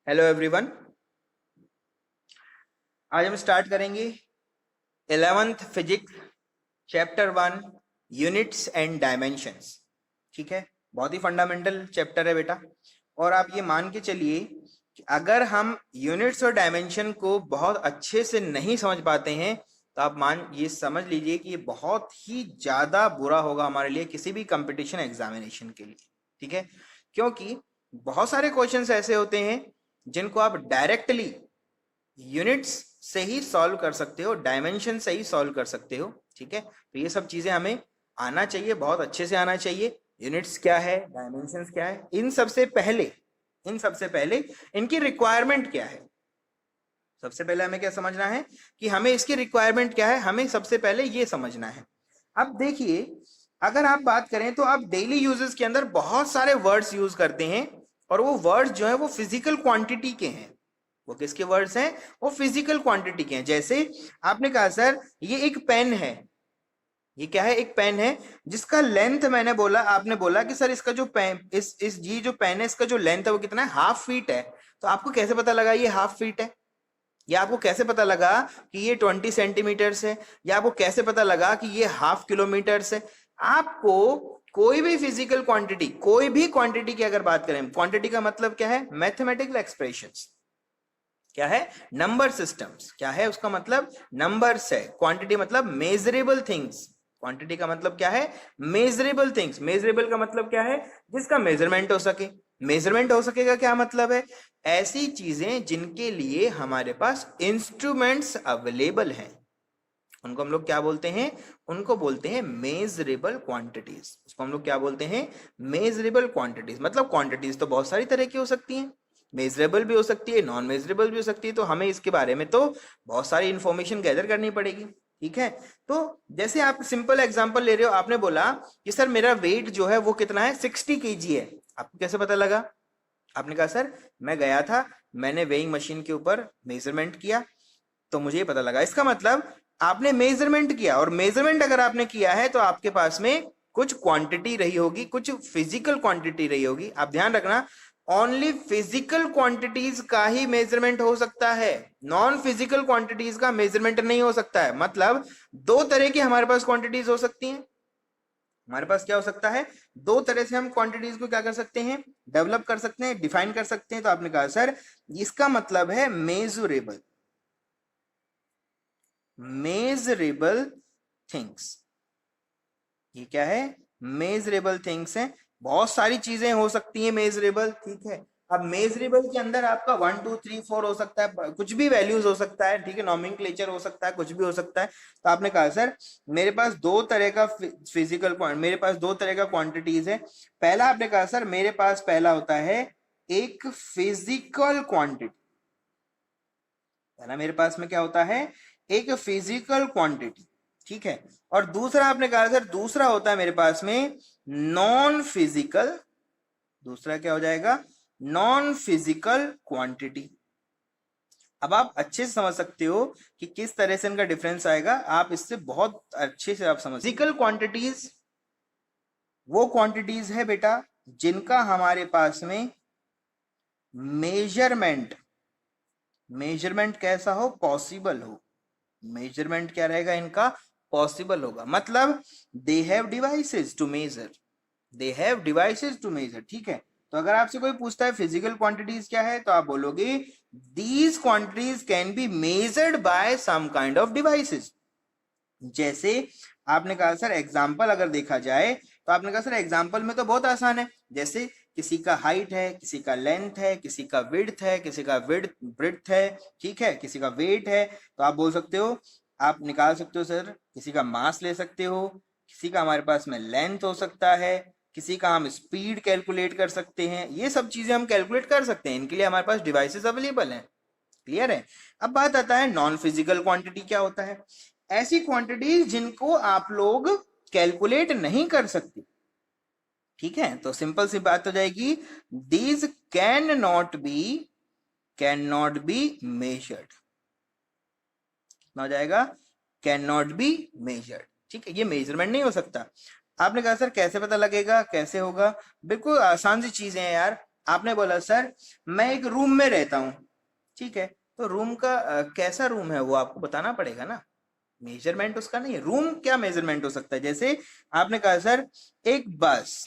Hello everyone. आज हम start करेंगे 11th physics chapter 1 units and dimensions. ठीक है, बहुत ही फंडामेंटल चैप्टर है बेटा। और आप ये मान के चलिए कि अगर हम यूनिट्स और डायमेंशन को बहुत अच्छे से नहीं समझ पाते हैं तो आप ये समझ लीजिए कि ये बहुत ही ज्यादा बुरा होगा हमारे लिए किसी भी कंपटीशन एग्जामिनेशन के लिए। ठीक है, क्योंकि बहुत सारे क्वेश्चंस ऐसे होते हैं जिनको आप डायरेक्टली यूनिट्स से ही सॉल्व कर सकते हो, डायमेंशन से ही सॉल्व कर सकते हो। ठीक है, तो ये सब चीजें हमें आना चाहिए, बहुत अच्छे से आना चाहिए। यूनिट्स क्या है, डायमेंशंस क्या है, इन सबसे पहले इनकी रिक्वायरमेंट क्या है। सबसे पहले हमें क्या समझना है कि हमें इसकी रिक्वायरमेंट क्या है, हमें सबसे पहले ये समझना है। अब देखिए, अगर आप बात करें तो आप डेली यूजेस के अंदर बहुत सारे वर्ड्स यूज करते हैं और वो वर्ड्स जो है वो फिजिकल क्वांटिटी के हैं। वो किसके वर्ड्स हैं? वो फिजिकल क्वांटिटी के हैं। जैसे आपने कहा सर ये एक पेन है, ये क्या है? एक पेन है जिसका लेंथ, मैंने बोला, आपने बोला कि सर इसका जो पेन, इस ये जो पेन है इसका जो लेंथ है वो कितना है? हाफ फीट है। तो आपको कैसे पता लगा ये हाफ फीट है? या आपको कैसे पता लगा कि ये 20 सेंटीमीटर है? या आपको कैसे पता लगा कि ये हाफ किलोमीटर है? आपको कोई भी फिजिकल क्वांटिटी, कोई भी क्वांटिटी की अगर बात करें, क्वांटिटी का मतलब क्या है? Mathematical expressions. क्या है? Number systems. क्या है उसका मतलब? नंबर्स है। क्वांटिटी मतलब मेजरेबल थिंग्स। क्वांटिटी का मतलब क्या है? Measurable things. मेजरेबल का मतलब क्या है? जिसका मेजरमेंट हो सके। मेजरमेंट हो सकेगा क्या मतलब है? ऐसी चीजें जिनके लिए हमारे पास इंस्ट्रूमेंट्स अवेलेबल हैं, उनको हम लोग क्या बोलते हैं? उनको बोलते हैं मेजरेबल क्वांटिटीज। उसको हम लोग क्या बोलते हैं? Measurable quantities. मतलब क्वांटिटीज तो बहुत सारी तरह की हो सकती हैं, मेजरेबल भी हो सकती है, नॉन मेजरेबल भी हो सकती है। तो हमें इसके बारे में तो बहुत सारी इंफॉर्मेशन गैदर करनी पड़ेगी। ठीक है, तो जैसे आप सिंपल एग्जांपल ले रहे हो, आपने बोला कि सर मेरा वेट जो है वो कितना है? 60 kg है। आपको कैसे पता लगा? आपने कहा सर मैं गया था, मैंने वेइंग मशीन के ऊपर मेजरमेंट किया तो मुझे ये पता लगा। इसका मतलब आपने मेजरमेंट किया, और मेजरमेंट अगर आपने किया है तो आपके पास में कुछ क्वांटिटी रही होगी, कुछ फिजिकल क्वांटिटी रही होगी। आप ध्यान रखना, ओनली फिजिकल क्वांटिटीज का ही मेजरमेंट हो सकता है, नॉन फिजिकल क्वांटिटीज का मेजरमेंट नहीं हो सकता है। मतलब दो तरह की हमारे पास क्वांटिटीज हो सकती हैं। हमारे पास क्या हो सकता है? दो तरह से हम क्वांटिटीज को क्या कर सकते हैं? डेवलप कर सकते हैं, डिफाइन कर सकते हैं। तो आपने कहा सर इसका मतलब है मेजरेबल, मेजरेबल थिंग्स। ये क्या है? मेजरेबल थिंग्स है। बहुत सारी चीजें हो सकती हैं मेजरेबल। ठीक है, अब मेजरेबल के अंदर आपका 1 2 3 4 हो सकता है, कुछ भी वैल्यूज हो सकता है। ठीक है, नॉमेनक्लेचर हो सकता है, कुछ भी हो सकता है। तो आपने कहा सर मेरे पास दो तरह का फिजिकल पॉइंट, मेरे पास दो तरह का क्वांटिटीज है। पहला आपने कहा सर मेरे पास पहला होता है एक फिजिकल क्वांटिटी। पहला मेरे पास में क्या होता है? एक फिजिकल क्वांटिटी। ठीक है, और दूसरा आपने कहा सर दूसरा होता है मेरे पास में नॉन फिजिकल। दूसरा क्या हो जाएगा? Non physical quantity. अब आप अच्छे से समझ सकते हो कि किस तरह से इनका डिफरेंस आएगा। आप इससे बहुत अच्छे से आप समझ, फिजिकल क्वांटिटीज वो क्वांटिटीज है बेटा जिनका हमारे पास में मेजरमेंट, मेजरमेंट कैसा हो? पॉसिबल हो। मेजरमेंट क्या रहेगा इनका? पॉसिबल होगा। मतलब they have devices to measure, they have devices to measure. ठीक है, तो अगर आपसे कोई पूछता है फिजिकल क्वांटिटीज क्या है, तो आप बोलोगे these quantities can be measured by some kind of devices. जैसे आपने कहा सर एग्जाम्पल अगर देखा जाए, तो आपने कहा सर एग्जाम्पल में तो बहुत आसान है। जैसे किसी का हाइट है, किसी का लेंथ है, किसी का विड्थ है, किसी का ब्रिड्थ है, ठीक है, किसी का वेट है। तो आप बोल सकते हो, आप निकाल सकते हो सर, किसी का मास ले सकते हो, किसी का हमारे पास में लेंथ हो सकता है, किसी का हम स्पीड कैलकुलेट कर सकते हैं। ये सब चीजें हम कैलकुलेट कर सकते हैं, इनके लिए हमारे पास डिवाइसेस अवेलेबल हैं। क्लियर है? अब बात आता है नॉन फिजिकल क्वांटिटी क्या होता है? ऐसी क्वांटिटीज जिनको आप लोग कैलकुलेट नहीं कर सकते। ठीक है, तो सिंपल सी बात हो जाएगी, these can not be measured. कितना हो जाएगा? Can not be measured. ठीक है, ये मेजरमेंट नहीं हो सकता। आपने कहा सर कैसे पता लगेगा, कैसे होगा? बिल्कुल आसान सी चीजें हैं यार। आपने बोला सर मैं एक रूम में रहता हूं, ठीक है, तो रूम का कैसा रूम है वो आपको बताना पड़ेगा ना, मेजरमेंट उसका नहीं है। रूम क्या मेजरमेंट हो सकता है, जैसे आपने कहा सर एक बस,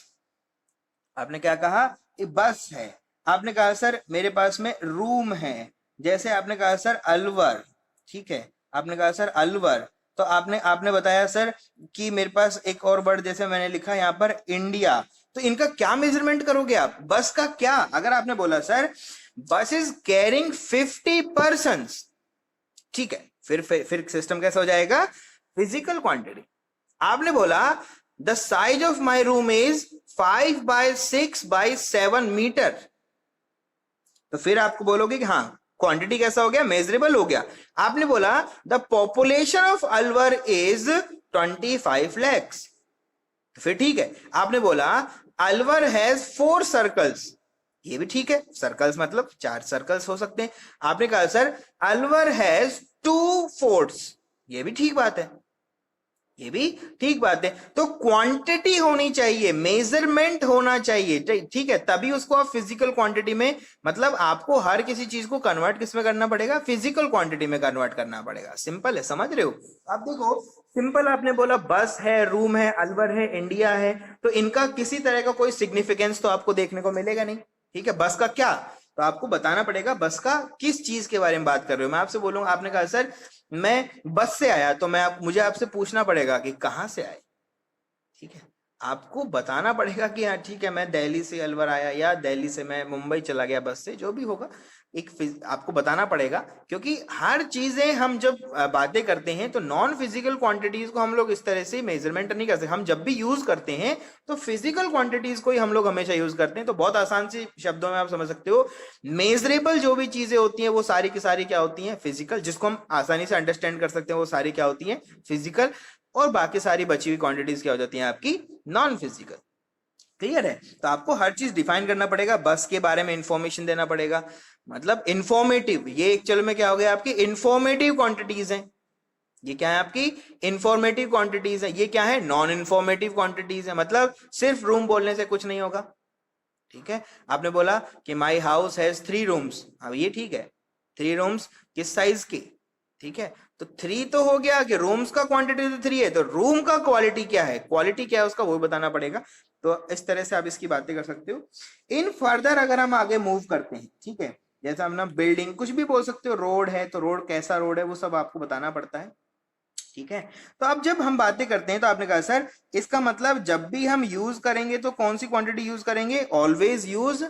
आपने क्या कहा, एक बस है। आपने कहा सर मेरे पास में रूम है, जैसे आपने कहा सर अलवर, ठीक है, आपने कहा सर अलवर, तो आपने आपने बताया सर कि मेरे पास एक और वर्ड जैसे मैंने लिखा यहाँ पर इंडिया, तो इनका क्या मेजरमेंट करोगे आप, बस का क्या, अगर आपने बोला सर बस इज कैरिंग 50 पर्सन, ठीक है, फिर सिस्टम कैसा हो जाएगा, फिजिकल क्वांटिटी। आपने बोला the size of my room is 5 by 6 by 7 metre, तो फिर आपको बोलोगे कि हाँ क्वांटिटी कैसा हो गया, मेजरेबल हो गया। आपने बोला the population of Alwar is 25 lakhs, तो फिर ठीक है। आपने बोला अलवर हैज 4 सर्कल्स, ये भी ठीक है, सर्कल्स मतलब 4 सर्कल्स हो सकते हैं। आपने कहा सर अलवर हैज 2 फोर्ट्स, ये भी ठीक बात है, ये भी ठीक बात है। तो क्वांटिटी होनी चाहिए, मेजरमेंट होना चाहिए, ठीक है, तभी उसको आप फिजिकल क्वांटिटी में, मतलब आपको हर किसी चीज को कन्वर्ट किस में करना पड़ेगा, फिजिकल क्वांटिटी में कन्वर्ट करना पड़ेगा। सिंपल है, समझ रहे हो आप, देखो सिंपल, आपने बोला बस है, रूम है, अलवर है, इंडिया है, तो इनका किसी तरह का कोई सिग्निफिकेंस तो आपको देखने को मिलेगा नहीं, ठीक है। बस का क्या, तो आपको बताना पड़ेगा बस का किस चीज के बारे में बात कर रहे हो। मैं आपसे बोलूंगा, आपने कहा सर मैं बस से आया, तो मुझे आपसे पूछना पड़ेगा कि कहां से आए, ठीक है, आपको बताना पड़ेगा कि हाँ ठीक है मैं दिल्ली से अलवर आया, या दिल्ली से मैं मुंबई चला गया बस से, जो भी होगा आपको बताना पड़ेगा। क्योंकि हर चीजें हम जब बातें करते हैं तो नॉन फिजिकल क्वांटिटीज को हम लोग इस तरह से मेजरमेंट नहीं कर सकते। हम जब भी यूज करते हैं तो फिजिकल क्वांटिटीज को ही हम लोग हमेशा यूज करते हैं। तो बहुत आसान से शब्दों में आप समझ सकते हो, मेजरेबल जो भी चीजें होती हैं वो सारी की सारी क्या होती हैं, फिजिकल, जिसको हम आसानी से अंडरस्टैंड कर सकते हैं वो सारी क्या होती हैं, फिजिकल, और बाकी सारी बची हुई क्वांटिटीज क्या हो जाती हैं आपकी, नॉन फिजिकल। क्लियर है, तो आपको हर चीज डिफाइन करना पड़ेगा, बस के बारे में इंफॉर्मेशन देना पड़ेगा, मतलब इंफॉर्मेटिव, ये एक चलो में क्या हो गया आपकी इंफॉर्मेटिव क्वांटिटीज हैं, ये क्या है आपकी इंफॉर्मेटिव क्वांटिटीज है, ये क्या है नॉन इंफॉर्मेटिव क्वांटिटीज है। मतलब सिर्फ रूम बोलने से कुछ नहीं होगा, ठीक है। आपने बोला कि माई हाउस हैज 3 रूम्स, अब ये ठीक है, 3 रूम्स किस साइज के, ठीक है, तो 3 तो हो गया कि रूम्स का क्वांटिटी तो 3 है, तो रूम का क्वालिटी क्या है, क्वालिटी क्या है उसका वो बताना पड़ेगा। तो इस तरह से आप इसकी बातें कर सकते हो। इन फर्दर अगर हम आगे मूव करते हैं, ठीक है, जैसा हम ना बिल्डिंग कुछ भी बोल सकते हो, रोड है तो रोड कैसा रोड है वो सब आपको बताना पड़ता है, ठीक है। तो अब जब हम बातें करते हैं तो आपने कहा सर इसका मतलब जब भी हम यूज करेंगे तो कौन सी क्वांटिटी यूज करेंगे, ऑलवेज यूज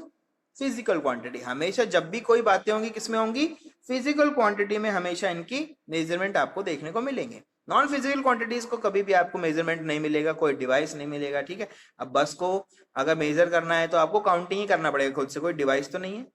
फिजिकल क्वांटिटी। हमेशा जब भी कोई बातें होंगी किसमें होंगी, फिजिकल क्वांटिटी में हमेशा इनकी मेजरमेंट आपको देखने को मिलेंगे। नॉन फिजिकल क्वांटिटीज को कभी भी आपको मेजरमेंट नहीं मिलेगा, कोई डिवाइस नहीं मिलेगा, ठीक है। अब बस को अगर मेजर करना है तो आपको काउंटिंग ही करना पड़ेगा खुद से, कोई डिवाइस तो नहीं है।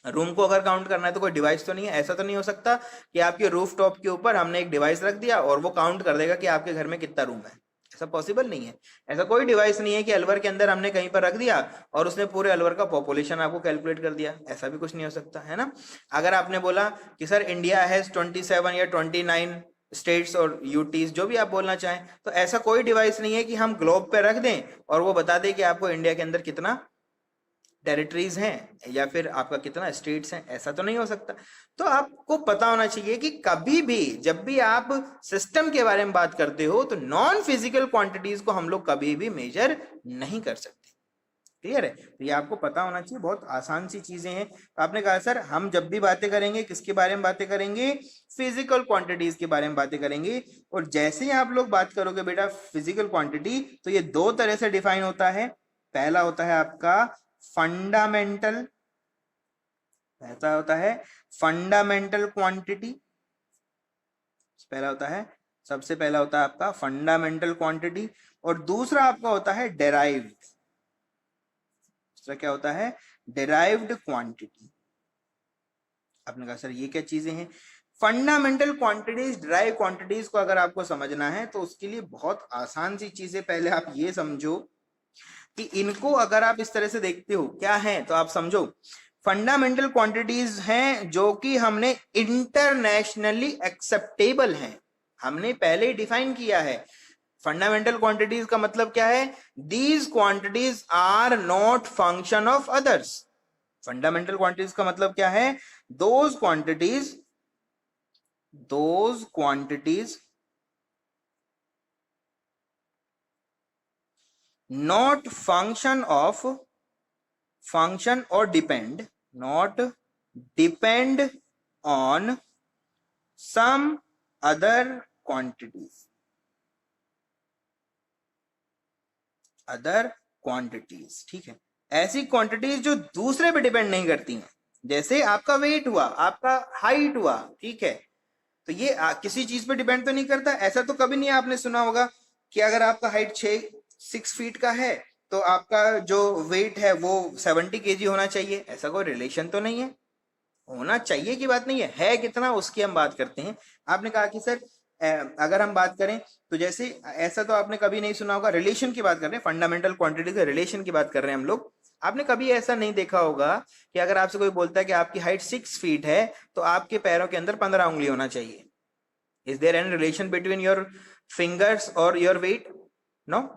रूम को अगर काउंट करना है तो कोई डिवाइस तो नहीं है। ऐसा तो नहीं हो सकता कि आपके रूफ टॉप के ऊपर हमने एक डिवाइस रख दिया और वो काउंट कर देगा कि आपके घर में कितना रूम है, ऐसा पॉसिबल नहीं है। ऐसा कोई डिवाइस नहीं है कि अलवर के अंदर हमने कहीं पर रख दिया और उसने पूरे अलवर का पॉपुलेशन आपको कैलकुलेट कर दिया, ऐसा भी कुछ नहीं हो सकता है ना। अगर आपने बोला कि सर इंडिया हैज 27 या 29 स्टेट्स और यूटीज, जो भी आप बोलना चाहें, तो ऐसा कोई डिवाइस नहीं है कि हम ग्लोब पे रख दें और वो बता दे कि आपको इंडिया के अंदर कितना टेरिटरीज हैं या फिर आपका कितना स्टेट्स हैं, ऐसा तो नहीं हो सकता। तो आपको पता होना चाहिए कि कभी भी जब भी आप सिस्टम के बारे में बात करते हो तो नॉन फिजिकल क्वांटिटीज को हम लोग कभी भी मेजर नहीं कर सकते। क्लियर है, तो ये आपको पता होना चाहिए, बहुत आसान सी चीजें हैं। तो आपने कहा सर हम जब भी बातें करेंगे किसके बारे में बातें करेंगे, फिजिकल क्वांटिटीज के बारे में बातें करेंगे। और जैसे ही आप लोग बात करोगे बेटा फिजिकल क्वांटिटी, तो ये 2 तरह से डिफाइन होता है। पहला होता है आपका फंडामेंटल, ऐसा होता है फंडामेंटल क्वांटिटी, पहला होता है, सबसे पहला होता है आपका फंडामेंटल क्वांटिटी, और दूसरा आपका होता है डेराइव्ड। दूसरा क्या होता है, डेराइव्ड क्वांटिटी। आपने कहा सर ये क्या चीजें हैं, फंडामेंटल क्वांटिटीज, डेराइव क्वांटिटीज को अगर आपको समझना है तो उसके लिए बहुत आसान सी चीजें, पहले आप ये समझो कि इनको अगर आप इस तरह से देखते हो क्या है, तो आप समझो फंडामेंटल क्वांटिटीज हैं जो कि हमने इंटरनेशनली एक्सेप्टेबल हैं, हमने पहले ही डिफाइन किया है। फंडामेंटल क्वांटिटीज का मतलब क्या है? These quantities are not function of others. Fundamental quantities का मतलब क्या है? Those quantities not function of function or depend not depend on some other quantities ठीक है। ऐसी क्वांटिटीज जो दूसरे पे डिपेंड नहीं करती हैं, जैसे आपका वेट हुआ, आपका हाइट हुआ, ठीक है, तो ये किसी चीज पे डिपेंड तो नहीं करता। ऐसा तो कभी नहीं आपने सुना होगा कि अगर आपका हाइट 6 फीट का है तो आपका जो वेट है वो 70 kg होना चाहिए। ऐसा कोई रिलेशन तो नहीं है। होना चाहिए की बात नहीं है कितना उसकी हम बात करते हैं। आपने कहा कि सर अगर हम बात करें तो जैसे ऐसा तो आपने कभी नहीं सुना होगा, रिलेशन की बात कर रहे हैं, फंडामेंटल क्वांटिटी के रिलेशन की बात कर रहे हैं हम लोग। आपने कभी ऐसा नहीं देखा होगा कि अगर आपसे कोई बोलता है कि आपकी हाइट 6 फीट है तो आपके पैरों के अंदर 15 उंगली होना चाहिए। Is there any relation between your fingers और योर वेट? नो।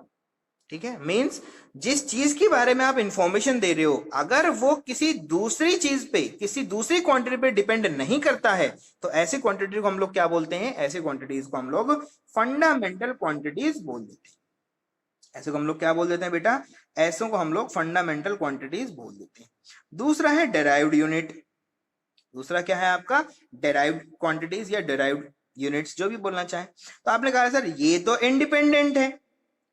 ठीक है, मींस जिस चीज के बारे में आप इंफॉर्मेशन दे रहे हो अगर वो किसी दूसरी चीज पे, किसी दूसरी क्वांटिटी पे डिपेंड नहीं करता है तो ऐसी क्वांटिटी को हम लोग क्या बोलते हैं? ऐसी क्वांटिटीज को हम लोग फंडामेंटल क्वांटिटीज बोल देते हैं। ऐसे को हम लोग क्या बोल देते हैं बेटा? ऐसों को हम लोग फंडामेंटल क्वांटिटीज बोल देते हैं। दूसरा है डेराइव्ड यूनिट। दूसरा क्या है आपका? डेराइव्ड क्वांटिटीज या डेराइव्ड यूनिट्स, जो भी बोलना चाहे। तो आपने कहा सर ये तो इंडिपेंडेंट है,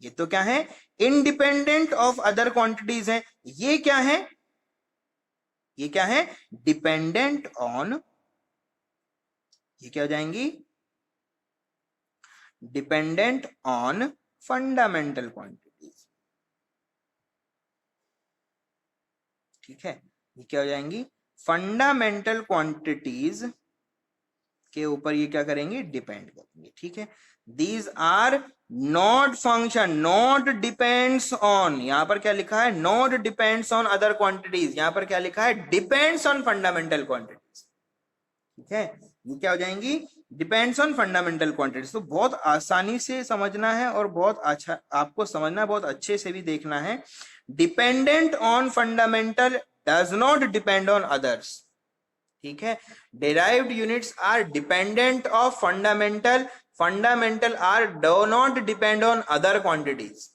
ये तो क्या है? इंडिपेंडेंट ऑफ अदर क्वांटिटीज है। ये क्या है? ये क्या है? डिपेंडेंट ऑन, ये क्या हो जाएंगी? Dependent on fundamental quantities. ठीक है, ये क्या हो जाएंगी? फंडामेंटल क्वांटिटीज के ऊपर ये क्या करेंगे? डिपेंड करेंगे। ठीक है, these are not function, not depends on, यहां पर क्या लिखा है? Not depends on other quantities, यहां पर क्या लिखा है? Depends on fundamental quantities. ठीक है, ये क्या हो जाएंगी? Depends on fundamental quantities. तो बहुत आसानी से समझना है और बहुत अच्छा आपको समझना है, बहुत अच्छे से भी देखना है। Dependent on fundamental does not depend on others. ठीक है, derived units are dependent of fundamental, fundamental are do not depend on other quantities।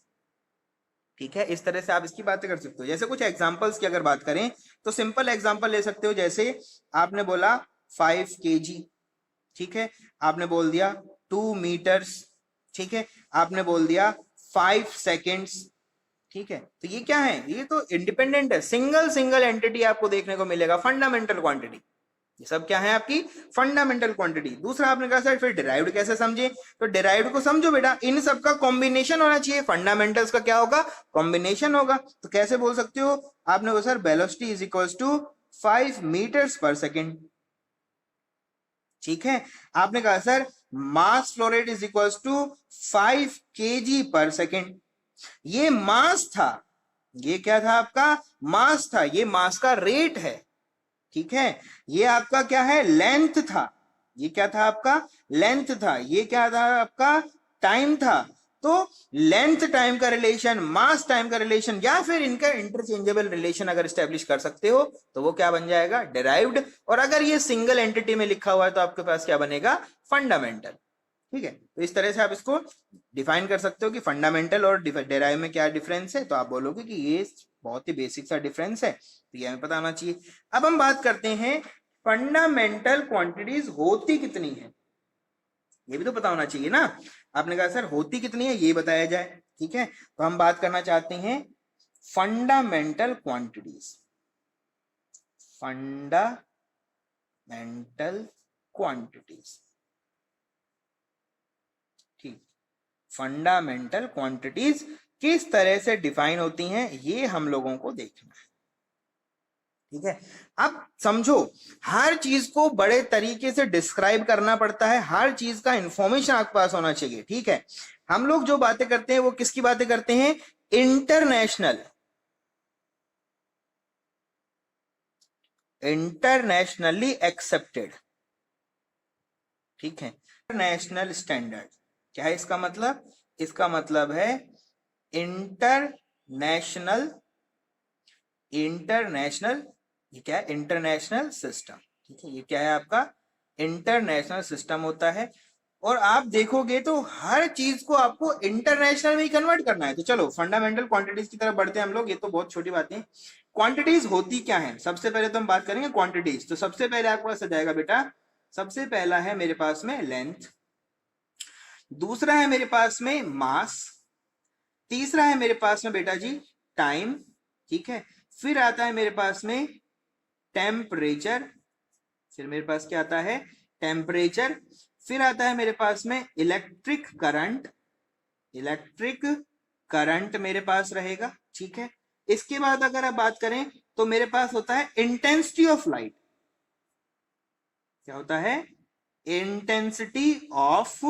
ठीक है, इस तरह से आप इसकी बातें कर सकते हो। जैसे कुछ एग्जांपल्स की अगर बात करें तो सिंपल एग्जांपल ले सकते हो, जैसे आपने बोला 5 kg, ठीक है, आपने बोल दिया 2 meters, ठीक है, आपने बोल दिया 5 seconds। ठीक है, तो ये क्या है? ये तो इंडिपेंडेंट है, सिंगल सिंगल एंटिटी आपको देखने को मिलेगा, फंडामेंटल क्वांटिटी। ये सब क्या है? आपकी फंडामेंटल क्वांटिटी। दूसरा आपने कहा सर फिर डिराइव्ड कैसे समझे? तो डिराइव्ड को समझो बेटा, इन सब का कॉम्बिनेशन होना चाहिए। फंडामेंटल्स का क्या होगा? कॉम्बिनेशन होगा। तो कैसे बोल सकते हो? आपने बोला sir velocity is equals to 5 meters per second। ठीक है, आपने कहा sir mass flow rate is equals to 5 kg per second। ये मास था, ये क्या था? आपका मास था, ये मास का रेट है। ठीक है, ये आपका क्या है? लेंथ था। ये क्या था? आपका लेंथ था। ये क्या था? आपका टाइम था। तो लेंथ टाइम का रिलेशन, मास टाइम का रिलेशन, या फिर इनका इंटरचेंजेबल रिलेशन अगर स्टेब्लिश कर सकते हो तो वो क्या बन जाएगा? डिराइव्ड। और अगर ये सिंगल एंटिटी में लिखा हुआ है तो आपके पास क्या बनेगा? फंडामेंटल। ठीक है, तो इस तरह से आप इसको डिफाइन कर सकते हो कि फंडामेंटल और डेराइव में क्या डिफरेंस है। तो आप बोलोगे कि ये बहुत ही बेसिक सा डिफरेंस है, तो ये हमें पता होना चाहिए। अब हम बात करते हैं फंडामेंटल क्वांटिटीज होती कितनी है, ये भी तो पता होना चाहिए ना। आपने कहा सर होती कितनी है ये बताया जाए। ठीक है, तो हम बात करना चाहते हैं फंडामेंटल क्वांटिटीज। फंडामेंटल क्वांटिटीज, ठीक, फंडामेंटल क्वांटिटीज किस तरह से डिफाइन होती हैं ये हम लोगों को देखना है। ठीक है, अब समझो हर चीज को बड़े तरीके से डिस्क्राइब करना पड़ता है, हर चीज का इंफॉर्मेशन आपके पास होना चाहिए। ठीक है, हम लोग जो बातें करते हैं वो किसकी बातें करते हैं? International, internationally accepted. ठीक है, इंटरनेशनल स्टैंडर्ड क्या है इसका मतलब? इसका मतलब है इंटरनेशनल, इंटरनेशनल, ये क्या है, इंटरनेशनल सिस्टम। ठीक है, ये क्या है आपका इंटरनेशनल सिस्टम होता है। और आप देखोगे तो हर चीज को आपको इंटरनेशनल में ही कन्वर्ट करना है। तो चलो फंडामेंटल क्वांटिटीज की तरफ बढ़ते हैं हम लोग, ये तो बहुत छोटी बातें हैं। क्वांटिटीज होती क्या है, सबसे पहले तो हम बात करेंगे क्वांटिटीज। तो सबसे पहले आपके पास आ जाएगा बेटा, सबसे पहला है मेरे पास में लेंथ, दूसरा है मेरे पास में मास, तीसरा है मेरे पास में बेटा जी टाइम। ठीक है, फिर आता है मेरे पास में टेम्परेचर, फिर मेरे पास क्या आता है टेम्परेचर, फिर आता है मेरे पास में इलेक्ट्रिक करंट, इलेक्ट्रिक करंट मेरे पास रहेगा। ठीक है, इसके बाद अगर आप बात करें तो मेरे पास होता है इंटेंसिटी ऑफ लाइट। क्या होता है, इंटेंसिटी ऑफ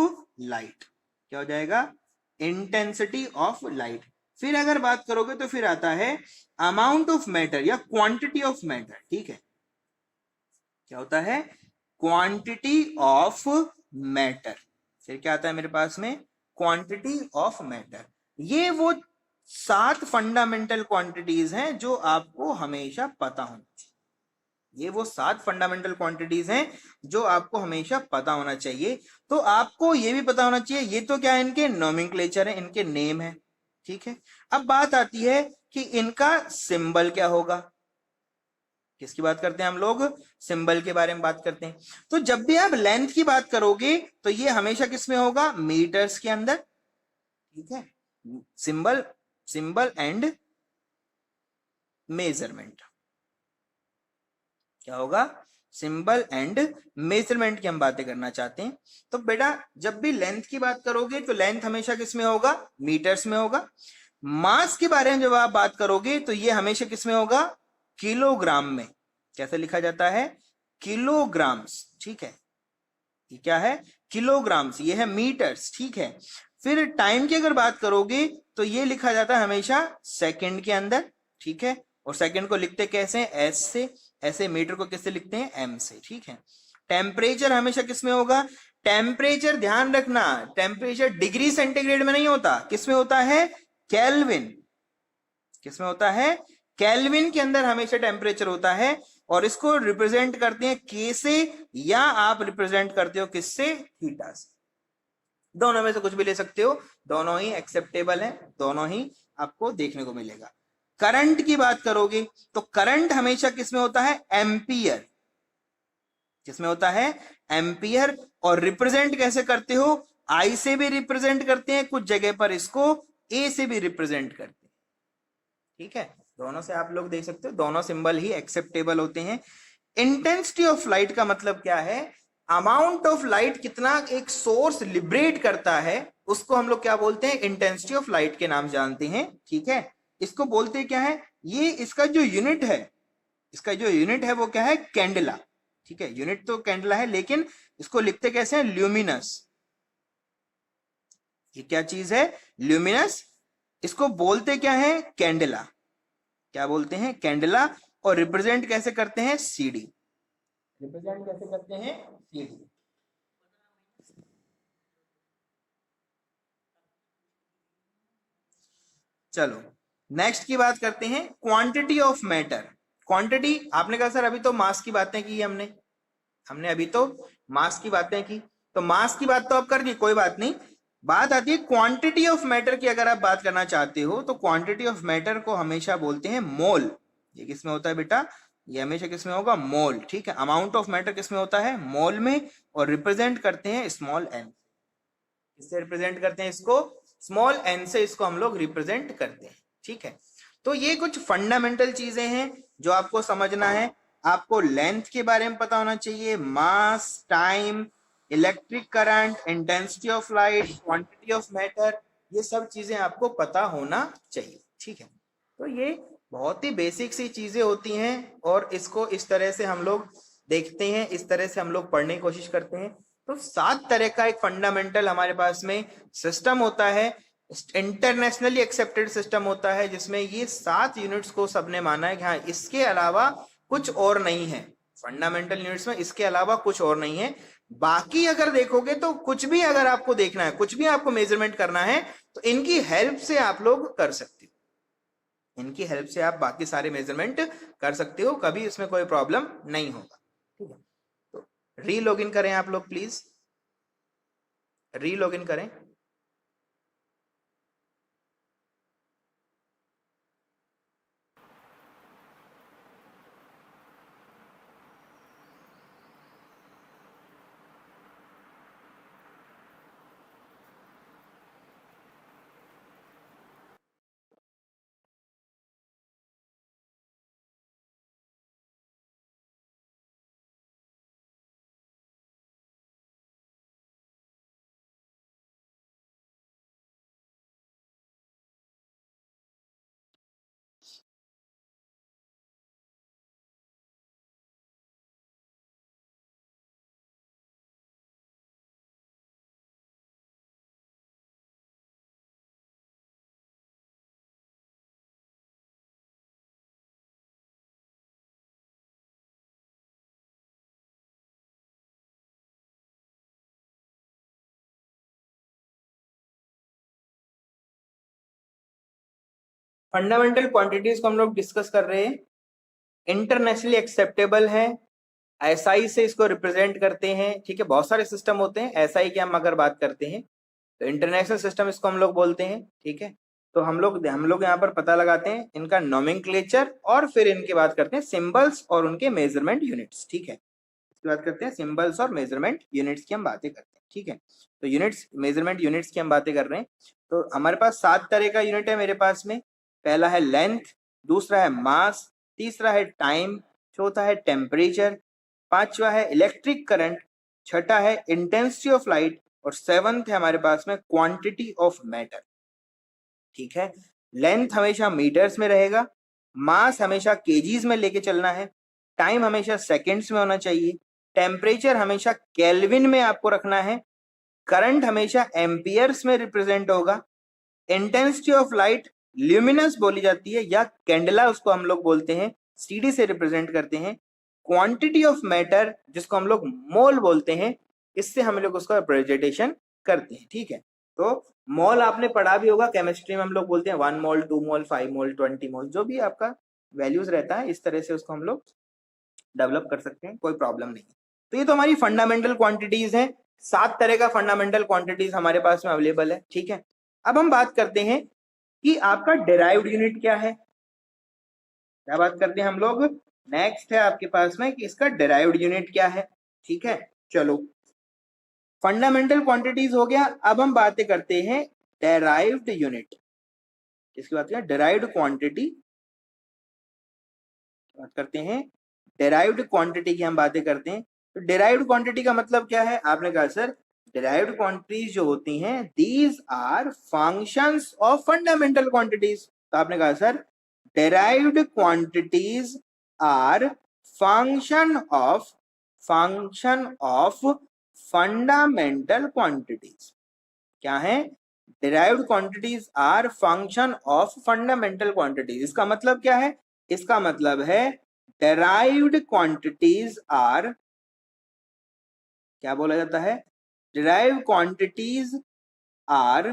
लाइट, क्या हो जाएगा इंटेंसिटी ऑफ लाइट। फिर अगर बात करोगे तो फिर आता है अमाउंट ऑफ मैटर या क्वांटिटी ऑफ मैटर। ठीक है, क्या होता है क्वांटिटी ऑफ मैटर। फिर क्या आता है मेरे पास में क्वांटिटी ऑफ मैटर। ये वो 7 फंडामेंटल क्वांटिटीज हैं जो आपको हमेशा पता होनी चाहिए। ये वो 7 फंडामेंटल क्वांटिटीज हैं जो आपको हमेशा पता होना चाहिए। तो आपको ये भी पता होना चाहिए, ये तो क्या है इनके नोमेनक्लेचर है, इनके नेम है। ठीक है, अब बात आती है कि इनका सिंबल क्या होगा। किसकी बात करते हैं हम लोग, सिंबल के बारे में बात करते हैं। तो जब भी आप लेंथ की बात करोगे तो ये हमेशा किस में होगा, मीटर्स के अंदर। ठीक है, सिंबल, सिंबल एंड मेजरमेंट, क्या होगा सिंबल एंड मेजरमेंट की हम बातें करना चाहते हैं। तो बेटा जब भी लेंथ की बात करोगे तो लेंथ हमेशा किस में होगा, मीटर्स में होगा। मास के बारे में जब आप बात करोगे तो ये हमेशा किस में होगा, किलोग्राम में। कैसे लिखा जाता है, किलोग्राम्स। ठीक है, ये क्या है किलोग्राम्स, ये है मीटर्स। ठीक है, फिर टाइम की अगर बात करोगे तो ये लिखा जाता है हमेशा सेकंड के अंदर। ठीक है, और सेकंड को लिखते कैसे हैं, एस से, ऐसे मीटर को किससे लिखते हैं, एम से। ठीक है, टेम्परेचर हमेशा किस में होगा, टेम्परेचर ध्यान रखना टेम्परेचर डिग्री सेंटीग्रेड में नहीं होता, किस में होता है, केल्विन। किस में होता है, केल्विन के अंदर हमेशा टेम्परेचर होता है। और इसको रिप्रेजेंट करते हैं के से, या आप रिप्रेजेंट करते हो किससे, थीटा से। दोनों में से कुछ भी ले सकते हो, दोनों ही एक्सेप्टेबल है, दोनों ही आपको देखने को मिलेगा। करंट की बात करोगे तो करंट हमेशा किसमें होता है, एम्पियर। किसमें होता है, एम्पियर। और रिप्रेजेंट कैसे करते हो, आई से भी रिप्रेजेंट करते हैं, कुछ जगह पर इसको ए से भी रिप्रेजेंट करते हैं। ठीक है, दोनों से आप लोग देख सकते हो, दोनों सिंबल ही एक्सेप्टेबल होते हैं। इंटेंसिटी ऑफ लाइट का मतलब क्या है, अमाउंट ऑफ लाइट कितना एक सोर्स लिबरेट करता है, उसको हम लोग क्या बोलते हैं, इंटेंसिटी ऑफ लाइट के नाम जानते हैं। ठीक है, इसको बोलते क्या है, ये इसका जो यूनिट है, इसका जो यूनिट है वो क्या है, कैंडला। ठीक है, यूनिट तो कैंडला है, लेकिन इसको लिखते कैसे हैं, ल्यूमिनस। ये क्या चीज है, ल्यूमिनस। इसको बोलते क्या है, कैंडला। क्या बोलते हैं, कैंडला। और रिप्रेजेंट कैसे करते हैं, सीडी। रिप्रेजेंट कैसे करते हैं, सीडी। चलो नेक्स्ट की बात करते हैं, क्वांटिटी ऑफ मैटर। क्वांटिटी, आपने कहा सर अभी तो मास की बातें की हमने, हमने अभी तो मास की बातें की, तो मास की बात तो अब कर दी, कोई बात नहीं। बात आती है क्वांटिटी ऑफ मैटर की। अगर आप बात करना चाहते हो तो क्वांटिटी ऑफ मैटर को हमेशा बोलते हैं मोल। ये किसमें होता है बेटा, ये हमेशा किसमें होगा, मोल। ठीक है, अमाउंट ऑफ मैटर किसमें होता है, मोल में। और रिप्रेजेंट करते हैं स्मॉल एन। किससे रिप्रेजेंट करते हैं इसको, स्मॉल एन से इसको हम लोग रिप्रेजेंट करते हैं। ठीक है, तो ये कुछ फंडामेंटल चीजें हैं जो आपको समझना है। आपको लेंथ के बारे में पता होना चाहिए, mass, time, electric current, intensity of light, quantity of matter, ये सब चीजें आपको पता होना चाहिए। ठीक है, तो ये बहुत ही बेसिक सी चीजें होती हैं और इसको इस तरह से हम लोग देखते हैं, इस तरह से हम लोग पढ़ने की कोशिश करते हैं। तो 7 तरह का एक फंडामेंटल हमारे पास में सिस्टम होता है, इंटरनेशनली एक्सेप्टेड सिस्टम होता है, जिसमें ये 7 यूनिट्स को सबने माना है कि हाँ इसके अलावा कुछ और नहीं है। फंडामेंटल यूनिट्स में इसके अलावा कुछ और नहीं है। बाकी अगर देखोगे तो कुछ भी अगर आपको देखना है, कुछ भी आपको मेजरमेंट करना है, तो इनकी हेल्प से आप लोग कर सकते हो। इनकी हेल्प से आप बाकी सारे मेजरमेंट कर सकते हो, कभी इसमें कोई प्रॉब्लम नहीं होगा। ठीक है, तो री लॉगिन करें आप लोग प्लीज, री लॉगिन करें। फंडामेंटल क्वांटिटीज को हम लोग डिस्कस कर रहे हैं। इंटरनेशनली एक्सेप्टेबल है, एसआई से इसको रिप्रेजेंट करते हैं। ठीक है, बहुत सारे सिस्टम होते हैं, एसआई की हम अगर बात करते हैं तो इंटरनेशनल सिस्टम इसको हम लोग बोलते हैं। ठीक है, तो हम लोग यहाँ पर पता लगाते हैं इनका नोमेनक्लेचर, और फिर इनकी बात करते हैं सिंबल्स और उनके मेजरमेंट यूनिट्स। ठीक है, इसकी बात करते हैं सिंबल्स और मेजरमेंट यूनिट्स की हम बातें करते हैं। ठीक है, तो यूनिट्स, मेजरमेंट यूनिट्स की हम बातें कर रहे हैं। तो हमारे पास 7 तरह का यूनिट है मेरे पास में। पहला है लेंथ, दूसरा है मास, तीसरा है टाइम, चौथा है टेम्परेचर, पांचवा है इलेक्ट्रिक करंट, छठा है इंटेंसिटी ऑफ लाइट, और सेवंथ है हमारे पास में क्वांटिटी ऑफ मैटर। ठीक है, लेंथ हमेशा मीटर्स में रहेगा, मास हमेशा केजीज में लेके चलना है, टाइम हमेशा सेकेंड्स में होना चाहिए, टेम्परेचर हमेशा केल्विन में आपको रखना है, करंट हमेशा एम्पियर्स में रिप्रेजेंट होगा, इंटेंसिटी ऑफ लाइट ल्यूमिनस बोली जाती है या कैंडला उसको हम लोग बोलते हैं, सीडी से रिप्रेजेंट करते हैं, क्वांटिटी ऑफ मैटर जिसको हम लोग मोल बोलते हैं, इससे हम लोग उसका रिप्रेजेंटेशन करते हैं। ठीक है, तो मोल आपने पढ़ा भी होगा, केमिस्ट्री में हम लोग बोलते हैं 1 मोल, 2 मोल, 5 मोल, 20 मोल, जो भी आपका वैल्यूज रहता है, इस तरह से उसको हम लोग डेवलप कर सकते हैं, कोई प्रॉब्लम नहीं। तो ये तो हमारी फंडामेंटल क्वांटिटीज हैं। 7 तरह का फंडामेंटल क्वांटिटीज हमारे पास में अवेलेबल है। ठीक है, अब हम बात करते हैं कि आपका डिराइव्ड यूनिट क्या है। क्या बात करते हैं हम लोग, नेक्स्ट है आपके पास में कि इसका डिराइव्ड यूनिट क्या है। ठीक है, चलो फंडामेंटल क्वांटिटीज हो गया। अब हम बातें करते हैं डेराइव्ड यूनिट। किसकी बात करें, डिराइव्ड क्वांटिटी बात करते हैं, डिराइव्ड क्वांटिटी की हम बातें करते हैं। तो डिराइव्ड क्वांटिटी का मतलब क्या है, आपने कहा सर डिराइव्ड क्वांटिटीज जो होती हैं these are functions of fundamental quantities. तो आपने कहा sir derived quantities are function of fundamental quantities. क्या है, derived quantities are function of fundamental quantities. इसका मतलब क्या है, इसका मतलब है डिराइव्ड क्वांटिटीज आर, क्या बोला जाता है, derived quantities are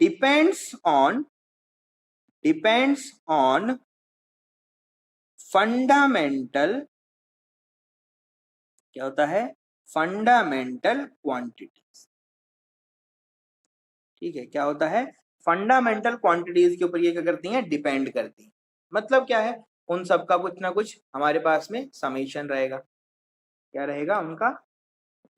depends on fundamental, क्या होता है, फंडामेंटल क्वांटिटीज। ठीक है, क्या होता है, फंडामेंटल क्वांटिटीज के ऊपर ये क्या करती हैं, डिपेंड करती हैं। मतलब क्या है, उन सब का कुछ ना कुछ हमारे पास में समेशन रहेगा। क्या रहेगा उनका,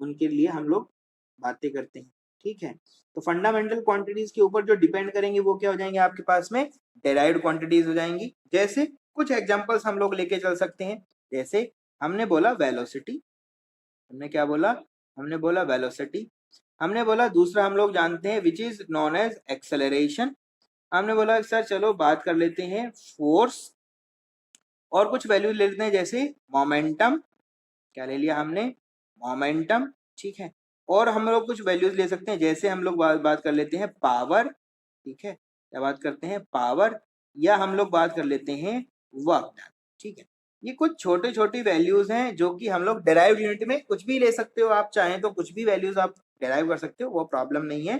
उनके लिए हम लोग बातें करते हैं। ठीक है, तो फंडामेंटल क्वांटिटीज के ऊपर जो डिपेंड करेंगे वो क्या हो जाएंगे आपके पास में, डेराइव्ड क्वांटिटीज हो जाएंगी। जैसे कुछ एग्जांपल्स हम लोग लेके चल सकते हैं। जैसे हमने बोला वेलोसिटी, हमने क्या बोला, हमने बोला वेलोसिटी, हमने बोला दूसरा हम लोग जानते हैं which is known as acceleration. हमने बोला सर चलो बात कर लेते हैं फोर्स, और कुछ वैल्यू ले लेते हैं जैसे मोमेंटम, क्या ले लिया हमने, मोमेंटम। ठीक है, और हम लोग कुछ वैल्यूज ले सकते हैं जैसे हम लोग बात कर लेते हैं पावर। ठीक है, क्या बात करते हैं, पावर, या हम लोग बात कर लेते हैं वर्क डन। ठीक है, ये कुछ छोटी छोटी वैल्यूज हैं जो कि हम लोग डेराइव्ड यूनिट में कुछ भी ले सकते हो, आप चाहें तो कुछ भी वैल्यूज आप डेराइव कर सकते हो, वो प्रॉब्लम नहीं है।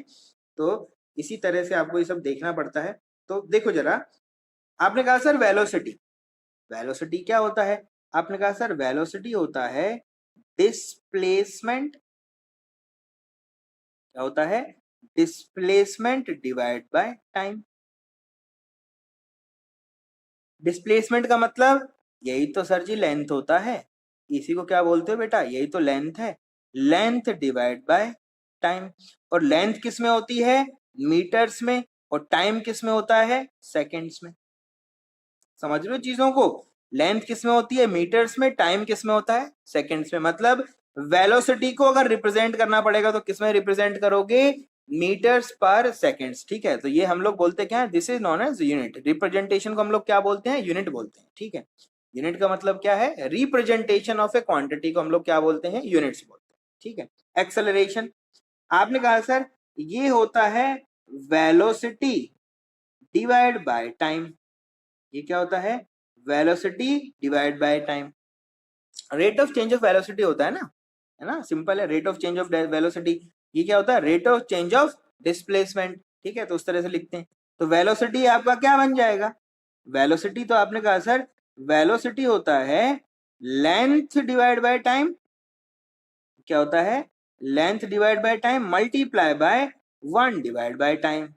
तो इसी तरह से आपको ये सब देखना पड़ता है। तो देखो जरा, आपने कहा सर वेलोसिटी, वेलोसिटी क्या होता है? आपने कहा सर वेलोसिटी होता है डिस्प्लेसमेंट, क्या होता है? Displacement divide by time. Displacement का मतलब यही तो सर जी लेंथ होता है, इसी को क्या बोलते हो बेटा? यही तो लेंथ है, लेंथ डिवाइड बाय टाइम। और लेंथ किस में होती है? मीटर्स में। और टाइम किस में होता है? सेकंड्स में। समझ रहे हो चीजों को? लेंथ किस में होती है? मीटर्स में। टाइम किस में होता है? सेकंड्स में। मतलब वेलोसिटी को अगर रिप्रेजेंट करना पड़ेगा तो किस में रिप्रेजेंट करोगे? मीटर्स पर सेकंड्स। ठीक है, तो ये हम लोग बोलते क्या है? This is known as unit. Representation को हम लोग क्या बोलते हैं? यूनिट बोलते हैं। ठीक है, यूनिट का मतलब क्या है? रिप्रेजेंटेशन ऑफ ए क्वांटिटी को हम लोग क्या बोलते हैं? यूनिट्स बोलते हैं। ठीक है, एक्सेलरेशन आपने कहा सर ये होता है वेलोसिटी डिवाइड बाय टाइम। ये क्या होता है? Velocity divide by time. Rate of change of velocity होता है ना, सिंपल है। Rate of change of velocity, ये क्या होता है? Rate of change of displacement. ठीक है, तो उस तरह से लिखते हैं। तो वेलोसिटी आपका क्या बन जाएगा? वेलोसिटी तो आपने कहा सर वेलोसिटी होता है लेंथ डिवाइड बाय टाइम। क्या होता है? Length divide by time multiply by 1 divide by time.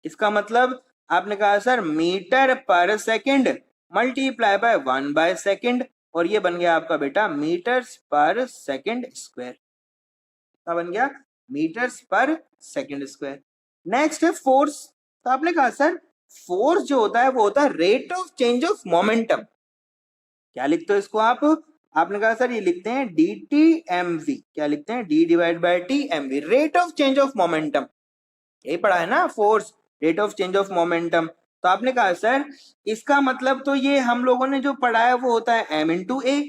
इसका मतलब आपने कहा सर मीटर पर second multiply by 1 by second, और ये बन गया आपका बेटा मीटर्स पर सेकंड स्क्वायर। क्या बन गया? मीटर्स पर सेकंड स्क्वायर। नेक्स्ट है फोर्स। तो आपने कहा सर फोर्स जो होता है वो होता है rate of change of momentum. क्या लिखते हो इसको आप? आपने कहा सर ये लिखते हैं डी टी एम वी। क्या लिखते हैं? D divide by t m v, rate of change of momentum. यही पढ़ा है ना, force rate of change of momentum. तो आपने कहा सर इसका मतलब तो ये हम लोगों ने जो पढ़ा है वो होता है m इंटू ए।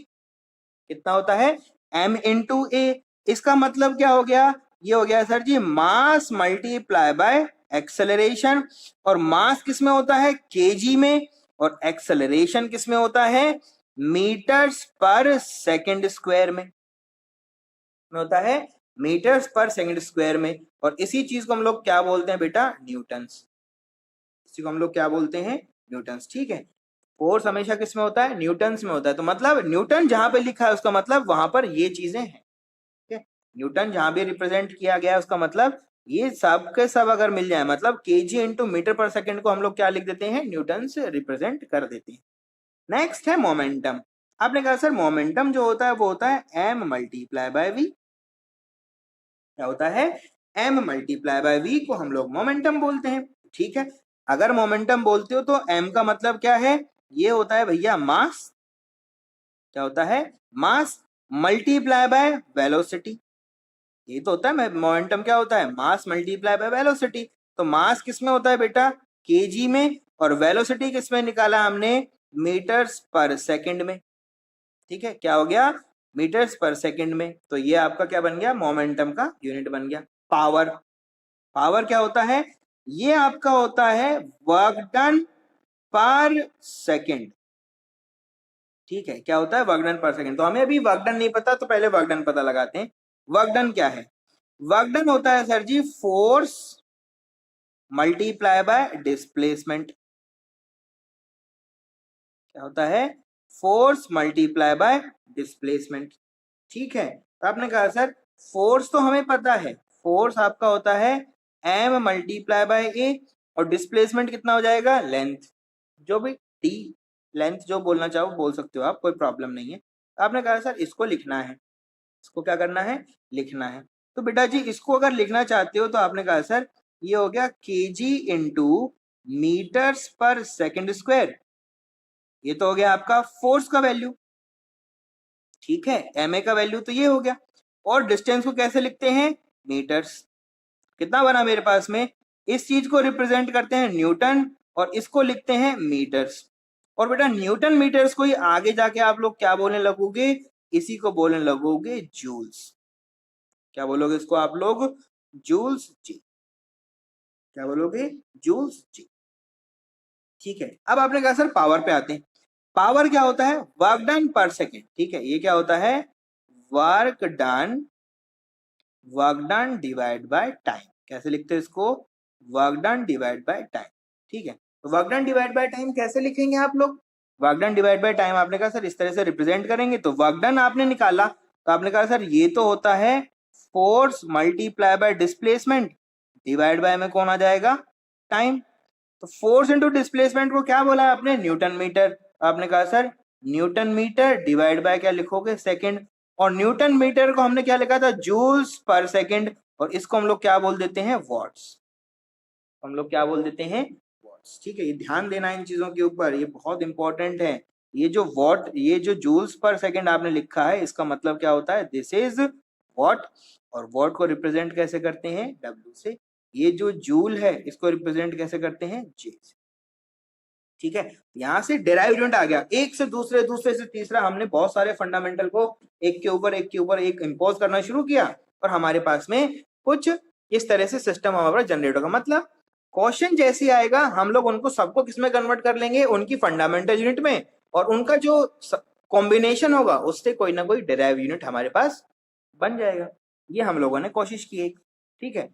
कितना होता है? m into a. इसका मतलब क्या हो गया? ये हो गया sir ji mass multiply by acceleration. और मास किस में होता है? केजी में। और एक्सेलरेशन किस में होता है? मीटर्स पर सेकंड स्क्वायर में होता है, मीटर्स पर सेकंड स्क्वायर में। और इसी चीज को हम लोग क्या बोलते हैं बेटा? न्यूटन्स। इसी को हम लोग क्या बोलते हैं? न्यूटन्स। ठीक है, फोर्स हमेशा किस में होता है? न्यूटन्स में होता है। तो मतलब न्यूटन जहां पे लिखा है उसका मतलब वहां पर ये चीजें हैं। ठीक है, न्यूटन जहां भी रिप्रेजेंट किया गया है उसका मतलब ये सब के सब अगर मिल जाए, मतलब केजी इंटू मीटर पर सेकंड को हम लोग क्या लिख देते हैं? न्यूटन से रिप्रेजेंट कर देते हैं। नेक्स्ट है मोमेंटम। आपने कहा सर मोमेंटम जो होता है वो होता है एम मल्टीप्लाई बाय वी। क्या होता है? m मल्टीप्लाई बाय v को हम लोग मोमेंटम बोलते हैं। ठीक है, अगर मोमेंटम बोलते हो तो m का मतलब क्या है? ये होता है भैया मास। क्या होता है? मास मल्टीप्लाई बाय वेलोसिटी। ये तो होता है मोमेंटम। क्या होता है? मास मल्टीप्लाई बाय वेलोसिटी। तो मास किस में होता है बेटा? केजी में। और वेलोसिटी किस में निकाला हमने? मीटर्स पर सेकंड में। ठीक है, क्या हो गया? मीटर्स पर सेकंड में। तो ये आपका क्या बन गया? मोमेंटम का यूनिट बन गया। पावर, पावर क्या होता है? ये आपका होता है वर्क डन पर सेकंड। ठीक है, क्या होता है? वर्क डन पर सेकंड। तो हमें अभी वर्क डन नहीं पता, तो पहले वर्क डन पता लगाते हैं। वर्क डन क्या है? वर्क डन होता है sir ji force multiply by displacement. क्या होता है? Force multiply by displacement. ठीक है, तो आपने कहा सर फोर्स तो हमें पता है, फोर्स आपका होता है m मल्टीप्लाई बाय ए। और डिस्प्लेसमेंट कितना हो जाएगा? लेंथ, जो भी टी लेंथ जो बोलना चाहो बोल सकते हो आप, कोई प्रॉब्लम नहीं है। तो आपने कहा सर इसको लिखना है, इसको क्या करना है? लिखना है। तो बेटा जी इसको अगर लिखना चाहते हो तो आपने कहा सर ये हो गया केजी इंटू मीटर्स पर सेकंड स्क्वायर। ये तो हो गया आपका फोर्स का वैल्यू। ठीक है, एम ए का वैल्यू तो ये हो गया। और डिस्टेंस को कैसे लिखते हैं? मीटर्स। कितना बना मेरे पास में? इस चीज को रिप्रेजेंट करते हैं न्यूटन और इसको लिखते हैं मीटर्स। और बेटा न्यूटन मीटर्स को ही आगे जाके आप लोग क्या बोलने लगोगे? इसी को बोलने लगोगे जूल्स। क्या बोलोगे इसको आप लोग? जूल्स जी। क्या बोलोगे? जूल्स जी। ठीक है, अब आपने कहा सर पावर पे आते हैं। पावर क्या होता है? वर्क डन पर सेकेंड, ठीक है। ये क्या होता है? Work done divide by time. कैसे लिखते हैं इसको? Work done divide by time, ठीक है। तो work done divide by time कैसे लिखेंगे आप लोग? Work done divide by time आपने कहा सर इस तरह से रिप्रेजेंट करेंगे, तो वर्क डन आपने निकाला तो आपने कहा सर ये तो होता है force multiply by displacement, divide by में कौन आ जाएगा? टाइम। तो फोर्स इंटू डिस्प्लेसमेंट को क्या बोला आपने? Newton metre. आपने कहा sir newton metre divide by क्या लिखोगे? सेकंड। और न्यूटन मीटर को हमने क्या लिखा था? Joules per second. और इसको हम लोग क्या बोल देते हैं? वॉट्स। हम लोग क्या बोल देते हैं? वॉट्स, ठीक है। ये ध्यान देना इन चीजों के ऊपर, ये बहुत इंपॉर्टेंट है। ये जो वॉट, ये जो जूल्स पर सेकंड आपने लिखा है, इसका मतलब क्या होता है? This is what. और वॉट को रिप्रेजेंट कैसे करते हैं? डब्ल्यू से। ये जो जूल है इसको रिप्रेजेंट कैसे करते हैं? जे से, ठीक है। यहां से डेराइव्ड यूनिट आ गया, एक से दूसरे, दूसरे से तीसरा, हमने बहुत सारे फंडामेंटल को एक के ऊपर एक के ऊपर एक इंपोज करना शुरू किया और हमारे पास में कुछ इस तरह से सिस्टम हमारा जनरेट होगा। मतलब क्वेश्चन जैसे आएगा हम लोग उनको सबको किसमें कन्वर्ट कर लेंगे? उनकी फंडामेंटल यूनिट में, और उनका जो कॉम्बिनेशन होगा उससे कोई ना कोई डेराइव यूनिट हमारे पास बन जाएगा। ये हम लोगों ने कोशिश की एक, ठीक है।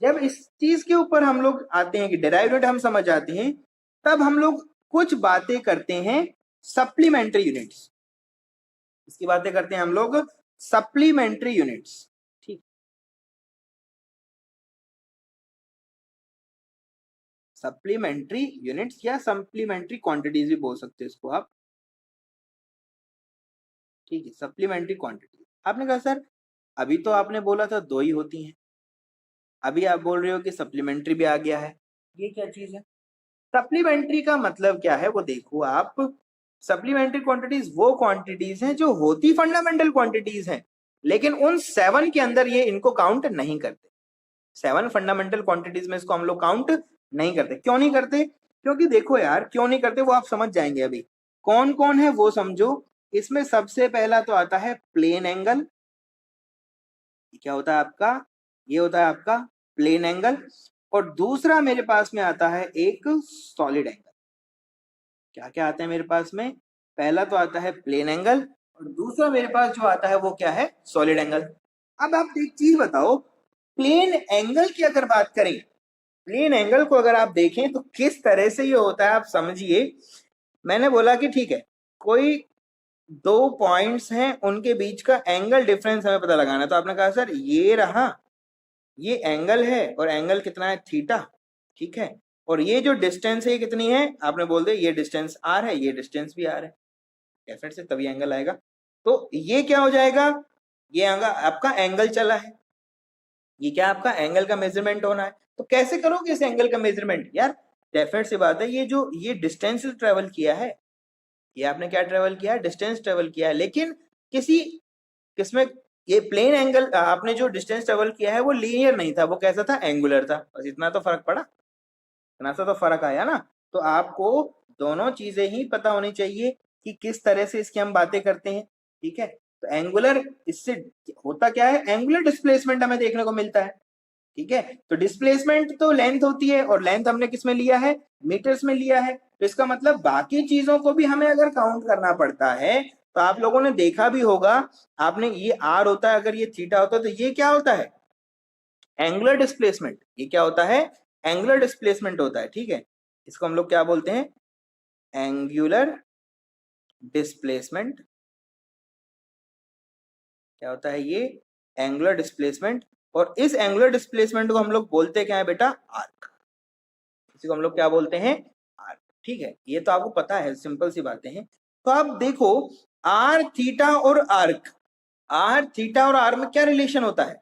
जब इस चीज के ऊपर हम लोग आते हैं कि डेराइव यूनिट हम समझ आते हैं, तब हम लोग कुछ बातें करते हैं सप्लीमेंट्री यूनिट्स। इसकी बातें करते हैं हम लोग सप्लीमेंट्री यूनिट्स, ठीक। सप्लीमेंट्री यूनिट्स या सप्लीमेंट्री क्वांटिटीज भी बोल सकते हैं इसको आप, ठीक है। सप्लीमेंट्री क्वांटिटी आपने कहा सर अभी तो आपने बोला था दो ही होती हैं, अभी आप बोल रहे हो कि सप्लीमेंट्री भी आ गया है, ये क्या चीज है? सप्लीमेंट्री का मतलब क्या है वो देखो आप। सप्लीमेंट्री क्वांटिटीज वो क्वांटिटीज हैं जो होती फंडामेंटल क्वांटिटीज हैं, लेकिन उन 7 के अंदर ये इनको काउंट नहीं करते। 7 फंडामेंटल क्वांटिटीज में इसको हम लोग काउंट नहीं करते। क्यों नहीं करते? क्योंकि देखो यार, क्यों नहीं करते वो आप समझ जाएंगे अभी। कौन कौन है वो समझो। इसमें सबसे पहला तो आता है प्लेन एंगल। क्या होता है आपका? ये होता है आपका प्लेन एंगल। और दूसरा मेरे पास में आता है एक सॉलिड एंगल। क्या क्या आता है मेरे पास में? पहला तो आता है प्लेन एंगल, और दूसरा मेरे पास जो आता है वो क्या है? Solid angle. अब आप एक चीज बताओ, प्लेन एंगल की अगर बात करें, प्लेन एंगल को अगर आप देखें तो किस तरह से ये होता है आप समझिए। मैंने बोला कि ठीक है, कोई दो पॉइंट्स हैं उनके बीच का एंगल डिफरेंस हमें पता लगाना है। तो आपने कहा सर ये रहा, ये एंगल है और एंगल कितना है? थीटा, ठीक है। और ये जो डिस्टेंस है ये कितनी है? आपने बोल दिया ये डिस्टेंस आर है, ये डिस्टेंस भी आर है, डेफिनेट से तभी एंगल आएगा। तो ये क्या हो जाएगा? ये आपका एंगल चला है, ये क्या आपका एंगल का मेजरमेंट होना है। तो कैसे करोगे इस एंगल का मेजरमेंट? यार डेफिनेट सी बात है, ये जो ये डिस्टेंस ट्रेवल किया है, ये आपने क्या ट्रेवल किया है? डिस्टेंस ट्रेवल किया है। लेकिन किसी किसमें ये प्लेन एंगल आपने जो डिस्टेंस ट्रेवल किया है वो लीनियर नहीं था, वो कैसा था? एंगुलर था। बस इतना तो फर्क पड़ा, इतना सा तो फर्क आया ना। तो आपको दोनों चीजें ही पता होनी चाहिए कि किस तरह से इसकी हम बातें करते हैं, ठीक है। तो एंगुलर, इससे होता क्या है? एंगुलर डिस्प्लेसमेंट हमें देखने को मिलता है, ठीक है। तो डिस्प्लेसमेंट तो लेंथ होती है, और लेंथ हमने किस में लिया है? मीटर्स में लिया है। तो इसका मतलब बाकी चीजों को भी हमें अगर काउंट करना पड़ता है, तो आप लोगों ने देखा भी होगा, आपने ये आर होता है, अगर ये थीटा होता है तो ये क्या होता है? Angular displacement. ये क्या होता है? एंगुलर डिस्प्लेसमेंट होता है, ठीक है। इसको हम लोग क्या बोलते हैं? Angular displacement. क्या होता है ये? Angular displacement. और इस एंगुलर डिस्प्लेसमेंट को हम लोग बोलते क्या है बेटा? आर्क। इसी को हम लोग क्या बोलते हैं? आर्क, ठीक है। ये तो आपको पता है, सिंपल सी बातें हैं। तो आप देखो, आर थीटा और आर्क, आर थीटा और आर में क्या रिलेशन होता है?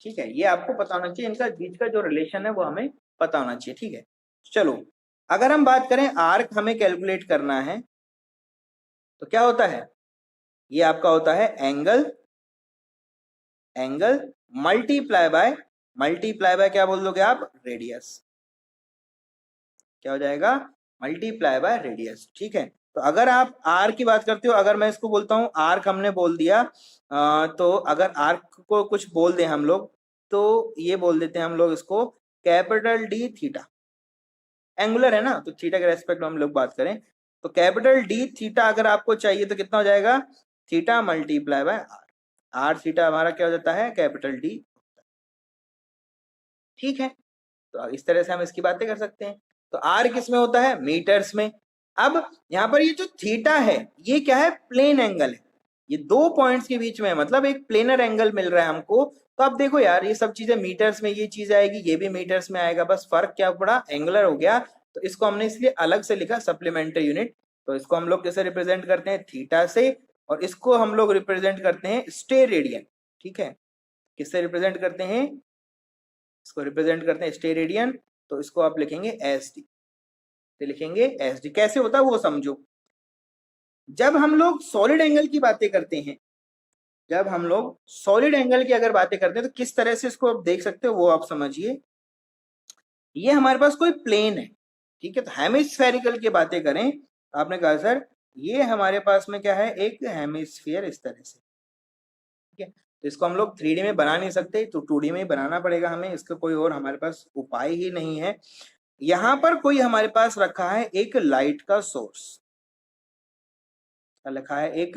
ठीक है, ये आपको पता होना चाहिए, इनका बीच का जो रिलेशन है वो हमें पता होना चाहिए, ठीक है। चलो, अगर हम बात करें आर्क हमें कैलकुलेट करना है, तो क्या होता है? ये आपका होता है एंगल, एंगल मल्टीप्लाई बाय क्या बोल दोगे आप? रेडियस। क्या हो जाएगा? मल्टीप्लाई बाय रेडियस, ठीक है। तो अगर आप आर की बात करते हो, अगर मैं इसको बोलता हूं आर्क, हमने बोल दिया तो अगर आर्क को कुछ बोल दें हम लोग, तो ये बोल देते हैं हम लोग इसको कैपिटल डी थीटा। एंगुलर है ना, तो थीटा के रेस्पेक्ट में हम लोग बात करें तो कैपिटल डी थीटा अगर आपको चाहिए तो कितना हो जाएगा, theta multiply by r. R theta हमारा क्या हो जाता है, कैपिटल डी। ठीक है, तो इस तरह से हम इसकी बातें कर सकते हैं। तो आर किस में होता है, मीटर्स में। अब यहाँ पर ये जो थीटा है ये क्या है, प्लेन एंगल है, ये दो पॉइंट्स के बीच में है, मतलब एक प्लेनर एंगल मिल रहा है हमको। तो अब देखो यार, ये सब चीजें मीटर्स में, ये चीज आएगी, ये भी मीटर्स में आएगा, बस फर्क क्या पड़ा, एंगुलर हो गया। तो इसको हमने इसलिए अलग से लिखा सप्लीमेंट्री यूनिट। तो इसको हम लोग कैसे रिप्रेजेंट करते हैं, थीटा से, और इसको हम लोग रिप्रेजेंट करते हैं स्टेरेडियन। ठीक है, किससे रिप्रेजेंट करते हैं, इसको रिप्रेजेंट करते हैं स्टेरेडियन। तो इसको आप लिखेंगे एस डी, तो लिखेंगे एस डी। कैसे होता है वो समझो। जब हम लोग सॉलिड एंगल की बातें करते हैं, जब हम लोग सॉलिड एंगल की अगर बातें करते हैं तो किस तरह से इसको आप देख सकते हो वो आप समझिए। ये हमारे पास कोई प्लेन है, ठीक है, तो हेमिस्फेरिकल की बातें करें तो आपने कहा सर ये हमारे पास में क्या है, एक हेमिस्फीयर इस तरह से। ठीक है, तो इसको हम लोग 3D में बना नहीं सकते, तो 2D में ही बनाना पड़ेगा हमें, इसका कोई और हमारे पास उपाय ही नहीं है। यहां पर कोई हमारे पास रखा है एक लाइट का सोर्स, लिखा है एक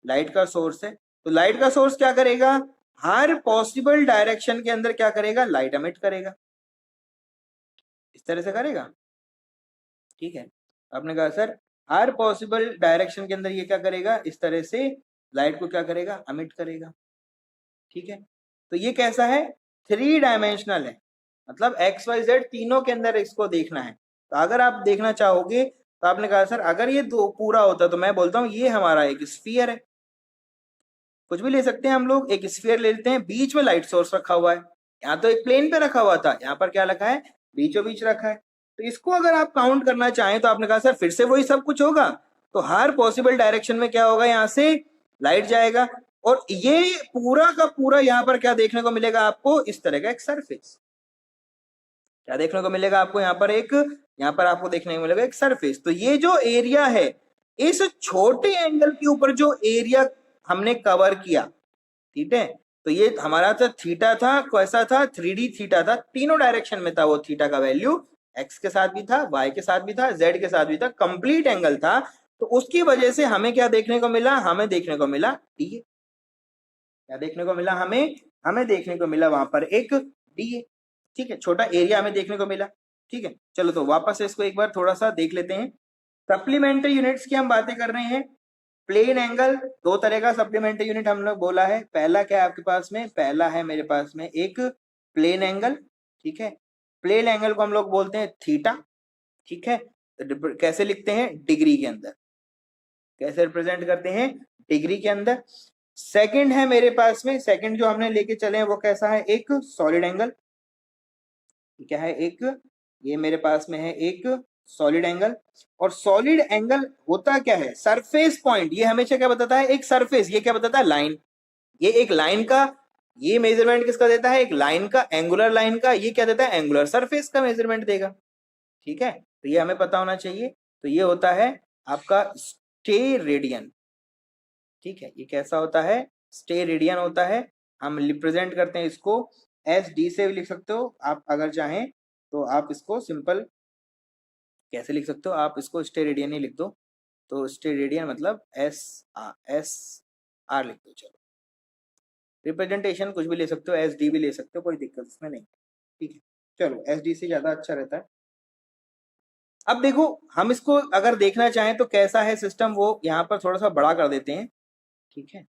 लाइट का सोर्स है। तो लाइट का सोर्स क्या करेगा, हर पॉसिबल डायरेक्शन के अंदर क्या करेगा, लाइट एमिट करेगा, इस तरह से करेगा। ठीक है, आपने कहा सर हर पॉसिबल डायरेक्शन के अंदर ये क्या करेगा, इस तरह से लाइट को क्या करेगा, एमिट करेगा। ठीक है, तो ये कैसा है, 3 डायमेंशनल है, मतलब एक्स वाई जेड तीनों के अंदर इसको देखना है। तो अगर आप देखना चाहोगे तो आपने कहा सर अगर ये दो पूरा होता तो मैं बोलता हूं ये हमारा एक स्फीयर है, कुछ भी ले सकते हैं हम लोग, एक स्फीयर ले लेते हैं, बीच में लाइट सोर्स रखा हुआ है, यहाँ तो एक प्लेन पे रखा हुआ था, यहाँ पर क्या रखा है, बीचों बीच रखा है। तो इसको अगर आप काउंट करना चाहें तो आपने कहा सर फिर से वही सब कुछ होगा, तो हर पॉसिबल डायरेक्शन में क्या होगा, यहाँ से लाइट जाएगा, और ये पूरा का पूरा यहाँ पर क्या देखने को मिलेगा आपको, इस तरह का एक सरफेस। क्या देखने को मिलेगा आपको यहाँ पर, एक यहाँ पर आपको देखने को मिलेगा एक सरफेस। तो ये जो एरिया है, इस छोटे एंगल के ऊपर जो एरिया हमने कवर किया, ठीक है, तो ये हमारा तो थीटा था, कैसा था, 3D थीटा था, तीनों डायरेक्शन में था वो थीटा का वैल्यू, एक्स के साथ भी था, वाई के साथ भी था, जेड के साथ भी था, कंप्लीट एंगल था। तो उसकी वजह से हमें क्या देखने को मिला, हमें देखने को मिला डी ए। क्या देखने को मिला हमें, हमें देखने को मिला वहां पर एक डी ए। ठीक है, छोटा एरिया हमें देखने को मिला। ठीक है, चलो तो वापस से इसको एक बार थोड़ा सा देख लेते हैं। सप्लीमेंट्री यूनिट्स की हम बातें कर रहे हैं। प्लेन एंगल, दो तरह का सप्लीमेंट्री यूनिट हम लोग बोला है। पहला क्या है आपके पास में, पहला है मेरे पास में एक प्लेन एंगल। ठीक है, प्लेन एंगल को हम लोग बोलते हैं थीटा। ठीक है, तो कैसे लिखते हैं, डिग्री के अंदर, कैसे रिप्रेजेंट करते हैं, डिग्री के अंदर। सेकंड है मेरे पास में, सेकंड जो हमने लेके चले हैं वो कैसा है, एक सॉलिड एंगल। क्या है, एक ये मेरे पास में है एक सॉलिड एंगल। और सॉलिड एंगल होता क्या है, सरफेस पॉइंट, ये हमेशा क्या बताता है, एक सरफेस, ये क्या बताता है, लाइन। ये एक लाइन का, ये मेजरमेंट किसका देता है, एक लाइन का, एंगुलर लाइन का, ये क्या देता है, एंगुलर सरफेस का मेजरमेंट देगा। ठीक है, तो ये हमें पता होना चाहिए। तो ये होता है आपका स्टेरेडियन। ठीक है, ये कैसा होता है, स्टेरेडियन होता है। हम रिप्रेजेंट करते हैं इसको एस डी से भी लिख सकते हो आप अगर चाहें, तो आप इसको सिंपल कैसे लिख सकते हो, आप इसको स्टेरेडियन ही लिख दो। तो स्टेरेडियन मतलब एस आर लिख दो। चलो, रिप्रेजेंटेशन कुछ भी ले सकते हो, एस डी भी ले सकते हो, कोई दिक्कत इसमें नहीं। ठीक है, चलो एस डी से ज्यादा अच्छा रहता है। अब देखो हम इसको अगर देखना चाहें तो कैसा है सिस्टम, वो यहाँ पर थोड़ा सा बड़ा कर देते हैं। ठीक है,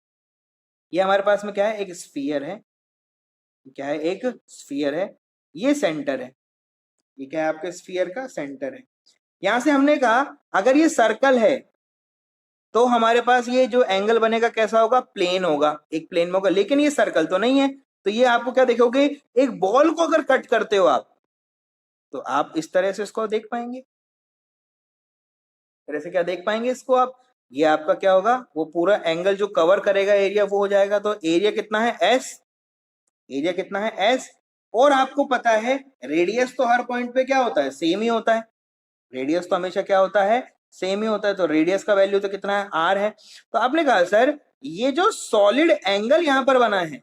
ये हमारे पास में क्या है, एक स्फीयर है। क्या है, एक स्फीयर है, ये सेंटर है, ये क्या है आपके स्फीयर का सेंटर है। यहां से हमने कहा अगर ये सर्कल है तो हमारे पास ये जो एंगल बनेगा कैसा होगा, प्लेन होगा, एक प्लेन में होगा। लेकिन ये सर्कल तो नहीं है, तो ये आपको क्या देखोगे, एक बॉल को अगर कट करते हो आप, तो आप इस तरह से इसको देख पाएंगे, तरह से क्या देख पाएंगे इसको आप, ये आपका क्या होगा, वो पूरा एंगल जो कवर करेगा एरिया वो हो जाएगा। तो एरिया कितना है, एस, एरिया कितना है, एस। और आपको पता है रेडियस तो हर पॉइंट पे क्या होता है, सेम ही होता है, रेडियस तो हमेशा क्या होता है, सेम ही होता है। तो रेडियस का वैल्यू तो कितना है, आर है। तो आपने कहा सर ये जो सॉलिड एंगल यहां पर बना है,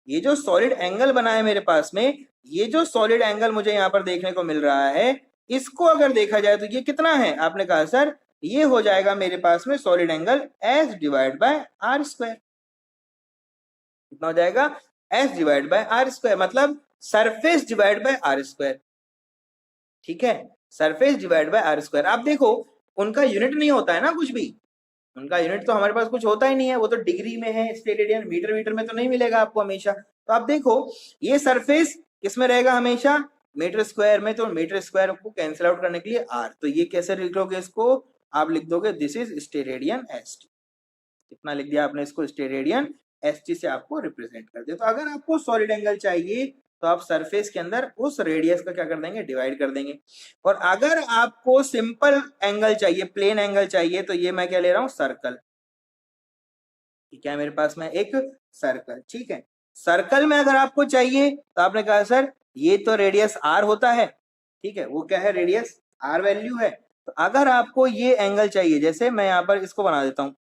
ये जो सॉलिड एंगल बना है मेरे पास में, ये जो सॉलिड एंगल मुझे यहां पर देखने को मिल रहा है, इसको अगर देखा जाए तो ये कितना है, आपने कहा सर ये हो जाएगा मेरे पास में solid angle s divide by r square. कितना हो जाएगा, s divide by r square, मतलब surface divide by r square. ठीक है, surface divide by r square. आप देखो उनका यूनिट नहीं होता है ना कुछ भी, उनका यूनिट तो हमारे पास कुछ होता ही नहीं है, वो तो डिग्री में है, स्टेरेडियन मीटर मीटर में तो नहीं मिलेगा आपको हमेशा। तो आप देखो ये सरफेस किसमें रहेगा हमेशा, मीटर स्क्वायर में, तो मीटर स्क्वायर को कैंसिल आउट करने के लिए आर, तो ये कैसे लिखोगे इसको, आप लिख दोगे this is steradian S T. कितना लिख दिया आपने इसको, स्टेरेडियन एस टी से आपको रिप्रेजेंट कर दिया। तो अगर आपको सॉलिड एंगल चाहिए तो आप सरफेस के अंदर उस रेडियस का क्या कर देंगे, डिवाइड कर देंगे। और अगर आपको सिंपल एंगल चाहिए, प्लेन एंगल चाहिए, तो ये मैं क्या ले रहा हूं, सर्कल। क्या है मेरे पास में, एक सर्कल। ठीक है, सर्कल में अगर आपको चाहिए तो आपने कहा सर ये तो रेडियस आर होता है, ठीक है, वो क्या है, रेडियस आर वैल्यू है। तो अगर आपको ये एंगल चाहिए, जैसे मैं यहाँ पर इसको बना देता हूं,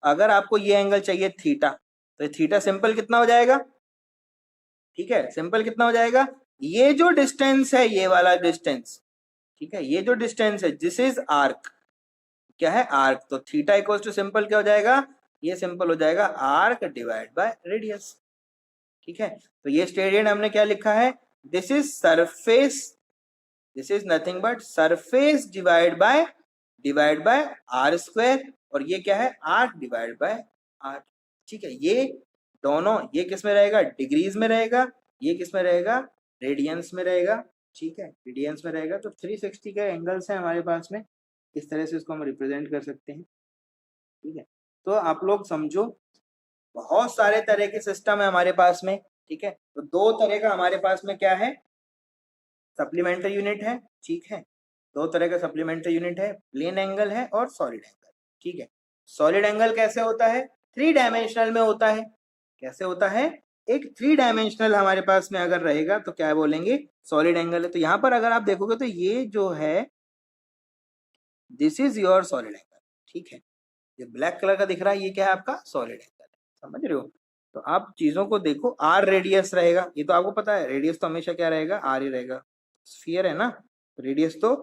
अगर आपको ये एंगल चाहिए थीटा, तो थीटा सिंपल कितना हो जाएगा, ठीक है, सिंपल कितना हो जाएगा, ये जो डिस्टेंस है, ये वाला डिस्टेंस, ठीक है, ये जो डिस्टेंस है दिस इज आर्क, क्या है, आर्क। तो थीटा इक्वल टू सिंपल क्या हो जाएगा, ये सिंपल हो जाएगा आर्क डिवाइड बाय रेडियस। ठीक है, तो ये स्टेडियन हमने क्या लिखा है, this is surface, this is nothing but surface divide by r square, और ये क्या है, आर्क डिवाइड बाय आर। ठीक है, ये दोनों, ये किस में रहेगा, डिग्रीज में रहेगा, ये किस में रहेगा, रेडियंस में रहेगा। ठीक है, रेडियंस में रहेगा। तो 360 के एंगल्स हैं हमारे पास में, इस तरह से इसको हम रिप्रेजेंट कर सकते हैं। ठीक है, तो आप लोग समझो बहुत सारे तरह के सिस्टम है हमारे पास में। ठीक है, तो दो तरह का हमारे पास में क्या है, सप्लीमेंट्री यूनिट है। ठीक है, दो तरह का सप्लीमेंट्री यूनिट है, प्लेन एंगल है और सॉलिड एंगल। ठीक है, सॉलिड एंगल कैसे होता है, 3 डायमेंशनल में होता है। कैसे होता है, एक 3 डायमेंशनल हमारे पास में अगर रहेगा तो क्या बोलेंगे, सॉलिड एंगल है। तो यहां पर अगर आप देखोगे तो ये जो है this is your solid angle. ठीक है, ये ब्लैक कलर का दिख रहा है, ये क्या है आपका सॉलिड एंगल, समझ रहे हो। तो आप चीजों को देखो, आर रेडियस रहेगा, ये तो आपको पता है, रेडियस तो हमेशा क्या रहेगा, आर ही रहेगा, स्फीयर है ना, रेडियस तो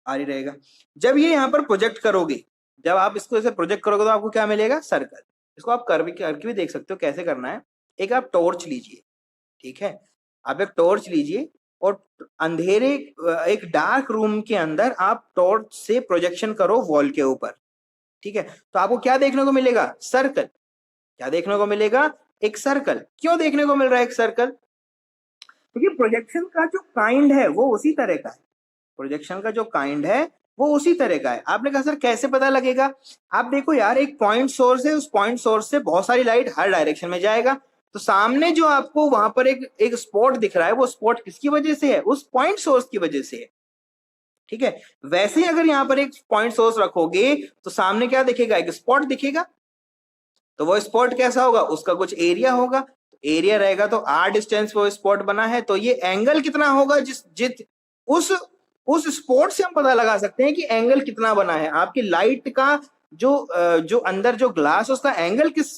आर ही रहेगा। जब ये यहाँ पर प्रोजेक्ट करोगे, जब आप इसको ऐसे प्रोजेक्ट करोगे तो आपको क्या मिलेगा, सर्कल। इसको आप करके भी देख सकते हो कैसे करना है। एक आप टॉर्च लीजिए, ठीक है, आप एक टॉर्च लीजिए और अंधेरे एक डार्क रूम के अंदर आप टॉर्च से प्रोजेक्शन करो वॉल के ऊपर। ठीक है, तो आपको क्या देखने को मिलेगा, सर्कल। क्या देखने को मिलेगा, एक सर्कल। क्यों देखने को मिल रहा है एक सर्कल, क्योंकि प्रोजेक्शन का जो काइंड है वो उसी तरह का है, प्रोजेक्शन का जो काइंड है वो उसी तरह का है। आपने कहा सर कैसे पता लगेगा, आप देखो यार, एक पॉइंट सोर्स है, उस पॉइंट सोर्स से बहुत सारी लाइट हर डायरेक्शन में जाएगा, तो सामने जो आपको वहां पर एक स्पॉट दिख रहा है, वो स्पॉट किसकी वजह से है, उस पॉइंट सोर्स की वजह से है। ठीक है, वैसे ही अगर यहाँ पर एक पॉइंट सोर्स रखोगे तो सामने क्या दिखेगा, एक स्पॉट दिखेगा, तो वो स्पॉट कैसा होगा, उसका कुछ एरिया होगा, एरिया रहेगा तो आर डिस्टेंस वो स्पॉट बना है, तो ये एंगल कितना होगा, जिस उस स्पॉट से हम पता लगा सकते हैं कि एंगल कितना बना है। आपकी लाइट का जो अंदर जो ग्लास उसका एंगल किस